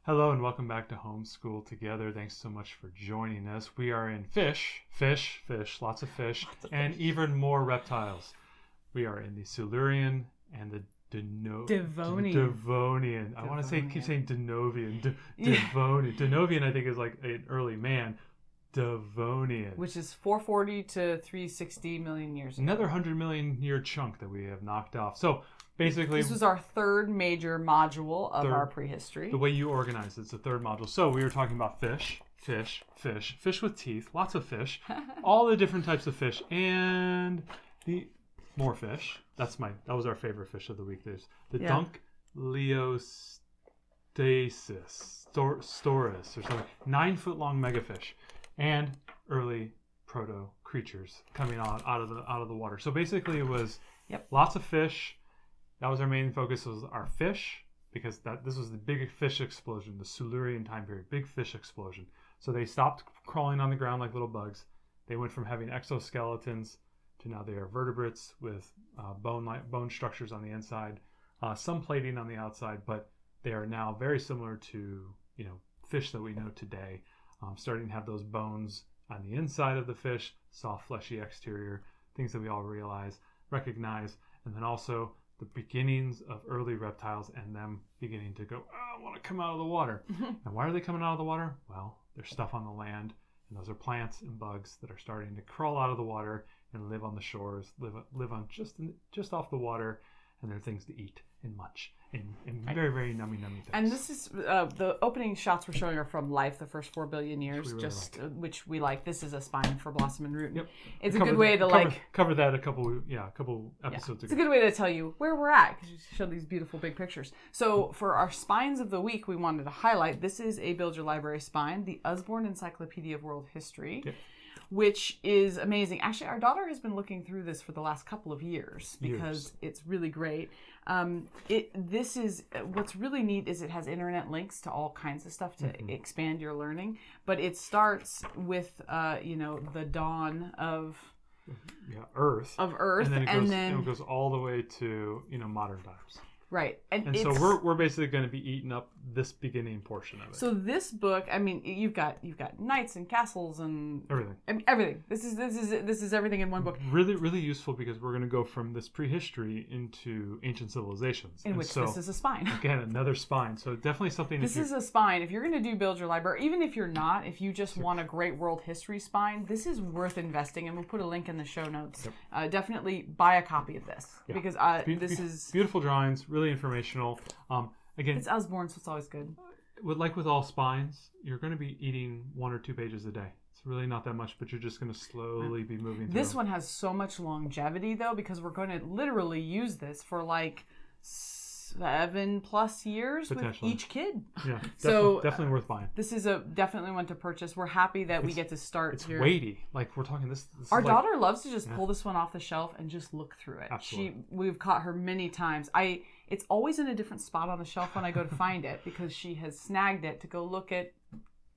Hello and welcome back to Homeschool Together. Thanks so much for joining us. We are in fish, lots of fish, and even more reptiles. We are in the Silurian and the Devonian. I want to keep saying Denovian. Devonian. Denovian, I think, is like an early man. Devonian. Which is 440 to 360 million years ago. Another 100 million year chunk that we have knocked off. So basically, this was our third major module of our prehistory. The way you organize it's the third module. So we were talking about fish with teeth, lots of fish, all the different types of fish, and the more fish. That was our favorite fish of the week. There's the Dunkleostasis Storus or something, 9-foot long megafish, and early proto creatures coming out of the water. So basically, it was lots of fish. That was our main focus, was our fish, because this was the big fish explosion, the Silurian time period, big fish explosion. So they stopped crawling on the ground like little bugs. They went from having exoskeletons to now they are vertebrates with bone structures on the inside, some plating on the outside, but they are now very similar to fish that we know today, starting to have those bones on the inside of the fish, soft fleshy exterior, things that we all recognize, and then also the beginnings of early reptiles and them beginning to go, I want to come out of the water. And why are they coming out of the water? Well, there's stuff on the land, and those are plants and bugs that are starting to crawl out of the water and live on the shores, live on just off the water, and they're things to eat and munch and very, very nummy things. And this is the opening shots we're showing are from life, the first 4 billion years, which we like. This is a spine for blossom and root. Yep. It's a good way to cover that a couple episodes ago. It's a good way to tell you where we're at, because you show these beautiful big pictures. So for our spines of the week, we wanted to highlight, this is a Build Your Library spine, the Usborne Encyclopedia of World History. Yep. Which is amazing. Actually, our daughter has been looking through this for the last couple of years because it's really great. What's really neat is it has internet links to all kinds of stuff to expand your learning. But it starts with the dawn of Earth, and then it goes all the way to modern times. Right. And so we're basically going to be eating up this beginning portion of it. So this book, I mean, you've got knights and castles and everything. I mean, everything. This is everything in one book. Really, really useful, because we're going to go from this prehistory into ancient civilizations. This is a spine. Again, another spine. So definitely something. This is a spine. If you're going to do Build Your Library, even if you're not, if you just want a great world history spine, this is worth investing. And we'll put a link in the show notes. Yep. Definitely buy a copy of this because this is beautiful drawings. Really informational. Again, it's Usborne, so it's always good. With all spines, you're going to be eating 1 or 2 pages a day. It's really not that much, but you're just going to slowly be moving through. This one has so much longevity, though, because we're going to literally use this for like 7+ years with each kid. Yeah, definitely worth buying. This is definitely one to purchase. We're happy that we get to start it's here. It's weighty. Like, we're talking this Our daughter loves to just pull this one off the shelf and just look through it. Absolutely. We've caught her many times. It's always in a different spot on the shelf when I go to find it, because she has snagged it to go look at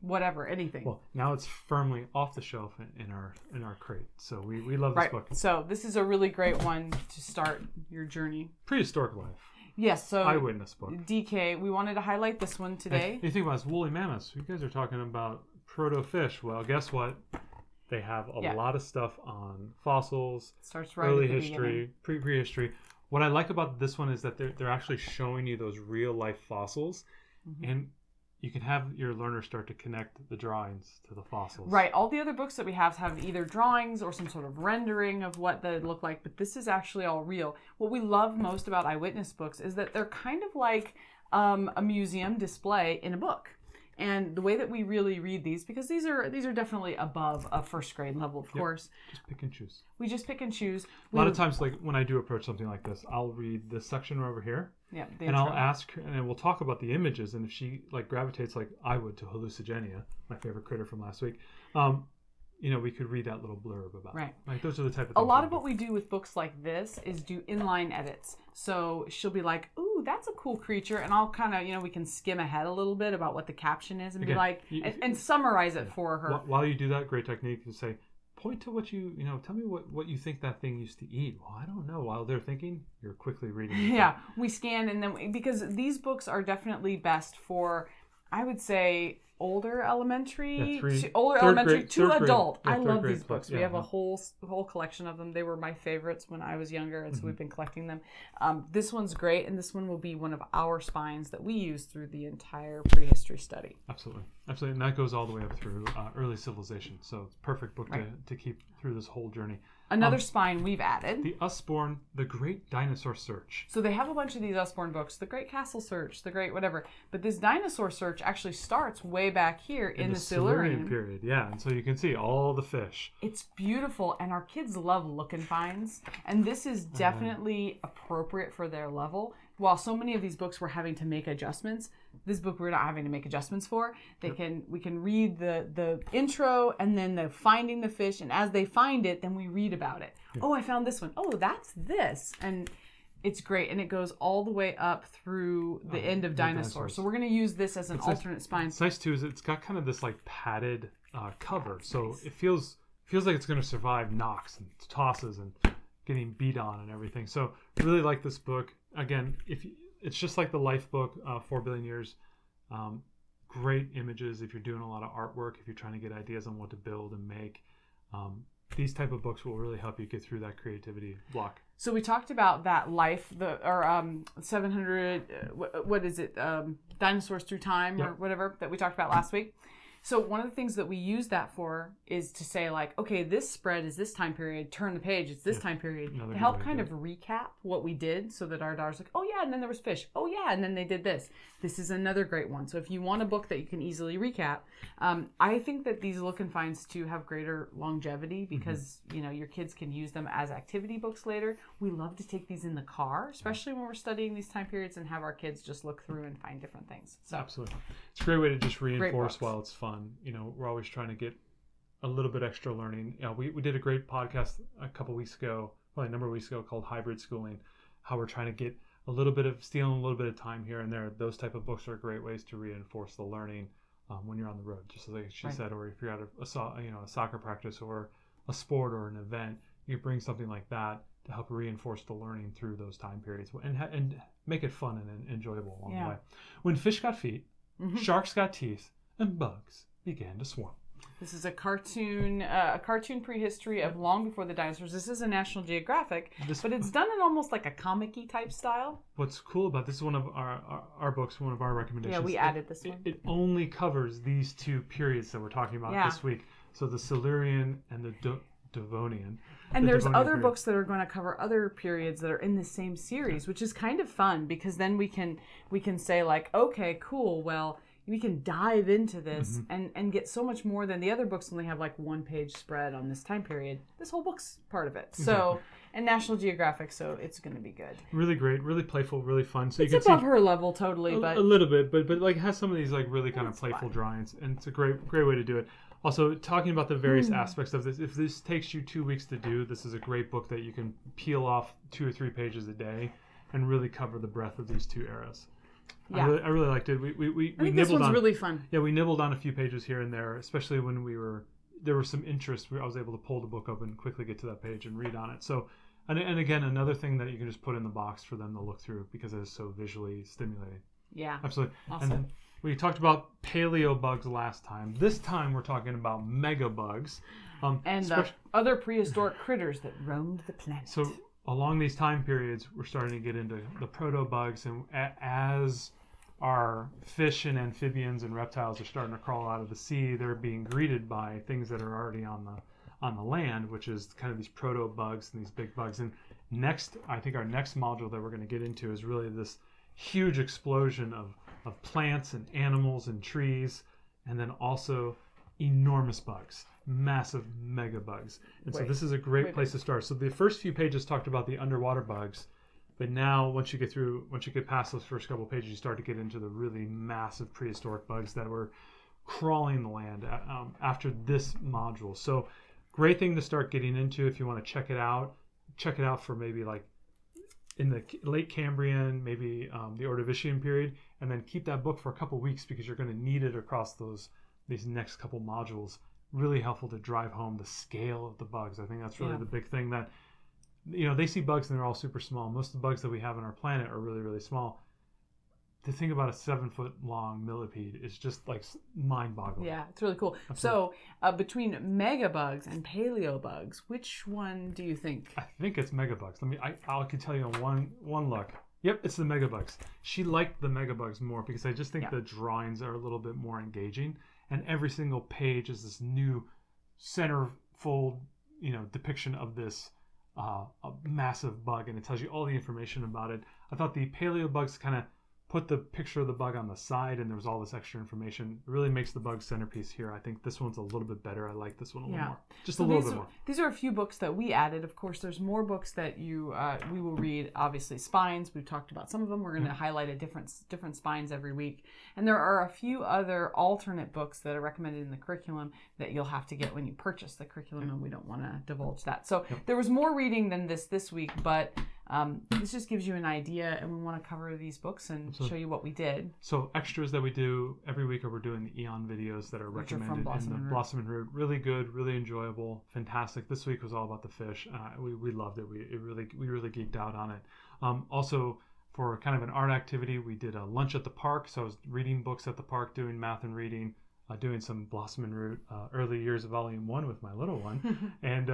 whatever, anything. Well, now it's firmly off the shelf in our crate. So we love this book. So this is a really great one to start your journey. Prehistoric life. Yes, so eyewitness book. DK, we wanted to highlight this one today. You think about this, woolly mammoths. You guys are talking about proto-fish. Well, guess what? They have a lot of stuff on fossils, starts right early at the history, prehistory. What I like about this one is that they're actually showing you those real life fossils, and you can have your learner start to connect the drawings to the fossils. Right. All the other books that we have either drawings or some sort of rendering of what they look like, but this is actually all real. What we love most about eyewitness books is that they're kind of like a museum display in a book. And the way that we really read these, because these are definitely above a first grade level, of course. Just pick and choose. We just pick and choose. A lot of times, like when I do approach something like this, I'll read this section over here. Yeah. And I'll ask her, and we'll talk about the images, and if she gravitates like I would to hallucigenia, my favorite critter from last week, we could read that little blurb about it. Right. Those are the type of things. A lot of what we do with books like this is do inline edits. So she'll be like, ooh, that's a cool creature. And I'll kind of, we can skim ahead a little bit about what the caption is and be like, and summarize it for her. While you do that, great technique is say, point to what tell me what you think that thing used to eat. Well, I don't know. While they're thinking, you're quickly reading. Yeah. We scan, and then because these books are definitely best for I would say older elementary, Yeah, older third elementary grade, to third grade. adult. Yeah, I third love grade these plus, books. We yeah. have a whole collection of them. They were my favorites when I was younger, and so we've been collecting them. This one's great, and this one will be one of our spines that we use through the entire prehistory study. Absolutely. And that goes all the way up through early civilization. So it's a perfect book to keep through this whole journey. Another spine we've added. The Usborn, The Great Dinosaur Search. So they have a bunch of these Usborn books, The Great Castle Search, The Great whatever. But this dinosaur search actually starts way back here in the Silurian period. Yeah, and so you can see all the fish. It's beautiful, and our kids love look and finds. And this is definitely appropriate for their level. While so many of these books we're having to make adjustments, this book we're not having to make adjustments for. We can read the intro and then the finding the fish, and as they find it, then we read about it. Yeah. Oh, I found this one. Oh, that's this. And it's great, and it goes all the way up through the end of dinosaurs. So we're going to use this as an alternate spine. It's nice too, is it's got kind of this like padded cover, so nice. It feels like it's going to survive knocks and tosses and getting beat on and everything. So really like this book. Again, it's just like the Life book, 4 Billion Years. Great images if you're doing a lot of artwork, if you're trying to get ideas on what to build and make. These type of books will really help you get through that creativity block. So we talked about that Life, 700, what is it, Dinosaurs Through Time or whatever that we talked about last week. So one of the things that we use that for is to say like, okay, this spread is this time period, turn the page, it's this time period, to help kind of recap what we did so that our daughter's like, oh yeah, and then there was fish. Oh yeah, and then they did this. This is another great one. So if you want a book that you can easily recap, I think that these look and finds too have greater longevity because, you know, your kids can use them as activity books later. We love to take these in the car, especially when we're studying these time periods and have our kids just look through and find different things. So absolutely. It's a great way to just reinforce while it's fun. You know, we're always trying to get a little bit extra learning. You know, we did a great podcast a couple weeks ago, probably a number of weeks ago, called Hybrid Schooling, how we're trying to get stealing a little bit of time here and there. Those type of books are great ways to reinforce the learning when you're on the road, just like she said, or if you're at a soccer practice or a sport or an event, you bring something like that to help reinforce the learning through those time periods and make it fun and enjoyable along the way. When fish got feet, sharks got teeth, and bugs began to swarm. This is a cartoon prehistory of long before the dinosaurs. This is a National Geographic, but it's done in almost like a comic-y type style. What's cool about this is one of our books, one of our recommendations. Yeah, we added this one. It only covers these two periods that we're talking about this week. So the Silurian and the Devonian. And there's other books that are going to cover other periods that are in the same series, which is kind of fun because then we can say like, okay, cool, well, we can dive into this and get so much more than the other books only have like 1-page spread on this time period. This whole book's part of it. So, and National Geographic, so it's going to be good. Really great, really playful, really fun. So it's you can above her level totally, but a little bit, but like has some of these like really kind of playful drawings, and it's a great way to do it. Also, talking about the various aspects of this, if this takes you 2 weeks to do, this is a great book that you can peel off 2 or 3 pages a day and really cover the breadth of these two eras. Yeah. I really liked it. We nibbled this one's on really fun. Yeah, we nibbled on a few pages here and there, especially when there was some interest. I was able to pull the book up and quickly get to that page and read on it. So, and again, another thing that you can just put in the box for them to look through because it is so visually stimulating. Yeah, absolutely. Awesome. And then we talked about paleo bugs last time. This time we're talking about mega bugs. And the other prehistoric critters that roamed the planet. So along these time periods, we're starting to get into the proto-bugs, and as our fish and amphibians and reptiles are starting to crawl out of the sea, they're being greeted by things that are already on the land, which is kind of these proto-bugs and these big bugs. And I think our next module that we're going to get into is really this huge explosion of plants and animals and trees, and then also enormous bugs, massive mega bugs. And so this is a great place to start. So the first few pages talked about the underwater bugs, but now once you get past those first couple of pages, you start to get into the really massive prehistoric bugs that were crawling the land after this module. So great thing to start getting into if you want to check it out. Check it out for maybe like in the late Cambrian, maybe the Ordovician period, and then keep that book for a couple weeks because you're going to need it across these next couple modules. Really helpful to drive home the scale of the bugs. I think that's really the big thing that, they see bugs and they're all super small. Most of the bugs that we have on our planet are really, really small. to think about a 7-foot long millipede is just like mind-boggling. Yeah, it's really cool. Absolutely. So between megabugs and paleobugs, which one do you think? I think it's megabugs. I can tell you on one look. Yep, it's the megabugs. She liked the megabugs more because I just think the drawings are a little bit more engaging, and every single page is this new centerfold, depiction of this a massive bug, and it tells you all the information about it. I thought the paleobugs kind of put the picture of the bug on the side, and there was all this extra information. It really makes the bug centerpiece here. I think this one's a little bit better. I like this one a little more. Just a little bit more. These are a few books that we added. Of course, there's more books that we will read. Obviously, spines. We've talked about some of them. We're going to highlight a different spines every week. And there are a few other alternate books that are recommended in the curriculum that you'll have to get when you purchase the curriculum, and we don't want to divulge that. So there was more reading than this week, but this just gives you an idea, and we want to cover these books and show you what we did. So extras that we do every week, we're doing the Eon videos that are recommended in the Blossom and Root. Really good, really enjoyable, fantastic. This week was all about the fish. We loved it. We really geeked out on it. Also, for kind of an art activity, we did a lunch at the park. So I was reading books at the park, doing math and reading, doing some Blossom and Root early years of Volume 1 with my little one, and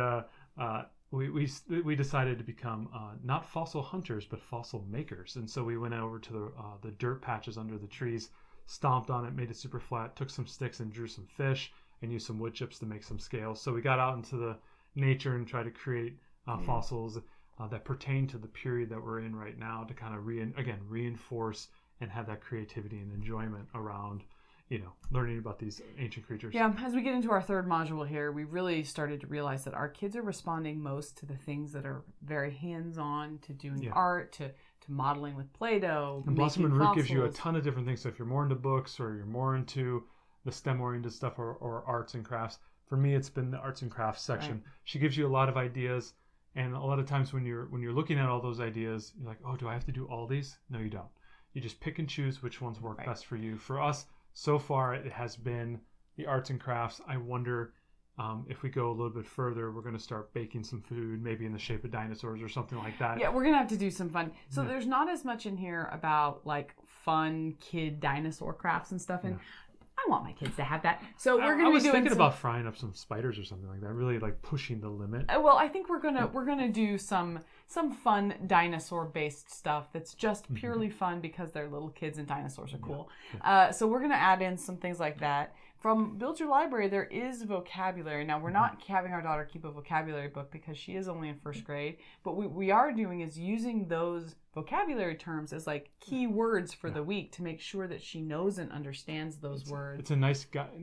we decided to become not fossil hunters but fossil makers, and so we went over to the dirt patches under the trees, stomped on it, made it super flat, took some sticks and drew some fish, and used some wood chips to make some scales. So we got out into the nature and tried to create fossils that pertain to the period that we're in right now, to kind of reinforce and have that creativity and enjoyment around learning about these ancient creatures. Yeah, as we get into our third module here, we really started to realize that our kids are responding most to the things that are very hands-on, to doing art, to modeling with Play-Doh. And Blossom and Root gives you a ton of different things. So if you're more into books, or you're more into the STEM-oriented stuff, or arts and crafts, for me it's been the arts and crafts section. Right. She gives you a lot of ideas, and a lot of times when you're looking at all those ideas, you're like, oh, do I have to do all these? No, you don't. You just pick and choose which ones work best for you. For us, so far, it has been the arts and crafts. I wonder if we go a little bit further, we're going to start baking some food, maybe in the shape of dinosaurs or something like that. Yeah, we're going to have to do some fun. So there's not as much in here about like fun kid dinosaur crafts and stuff. And I want my kids to have that. So we're going to be doing. I was thinking about frying up some spiders or something like that. Really like pushing the limit. Well, I think we're gonna do some fun dinosaur based stuff that's just purely fun because they're little kids and dinosaurs are cool. Yeah. So we're gonna add in some things like that. From Build Your Library, there is vocabulary. Now, we're not having our daughter keep a vocabulary book because she is only in first grade. But what we are doing is using those vocabulary terms as like key words for the week to make sure that she knows and understands those words. It's a nice kind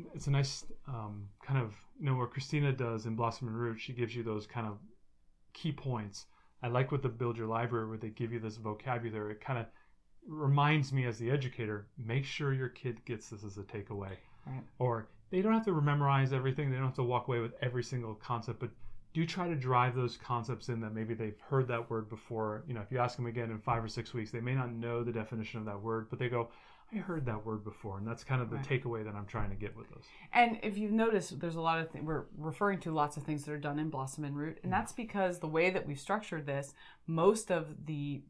of, what Christina does in Blossom and Root. She gives you those kind of key points. I like with the Build Your Library where they give you this vocabulary. It kind of reminds me as the educator, make sure your kid gets this as a takeaway. Right. Or they don't have to memorize everything. They don't have to walk away with every single concept, but do try to drive those concepts in that maybe they've heard that word before. If you ask them again in 5 or 6 weeks, they may not know the definition of that word, but they go, I heard that word before. And that's kind of the takeaway that I'm trying to get with those. And if you've noticed, there's a lot of things, we're referring to lots of things that are done in Blossom and Root. And that's because the way that we've structured this, most of the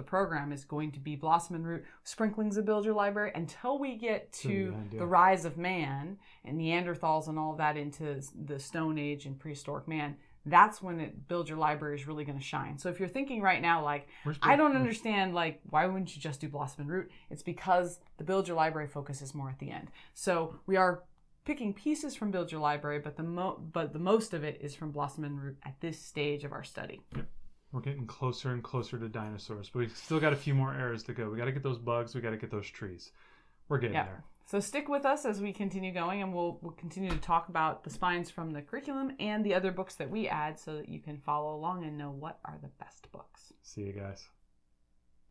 program is going to be Blossom and Root, sprinklings of Build Your Library, until we get to the rise of man and Neanderthals and all of that into the Stone Age and prehistoric man. That's when Build Your Library is really going to shine. So if you're thinking right now, like, I don't understand, like, why wouldn't you just do Blossom and Root? It's because the Build Your Library focus is more at the end. So we are picking pieces from Build Your Library, but the most of it is from Blossom and Root at this stage of our study. Yep. We're getting closer and closer to dinosaurs, but we've still got a few more eras to go. We got to get those bugs. We got to get those trees. We're getting there. So stick with us as we continue going, and we'll continue to talk about the spines from the curriculum and the other books that we add so that you can follow along and know what are the best books. See you guys.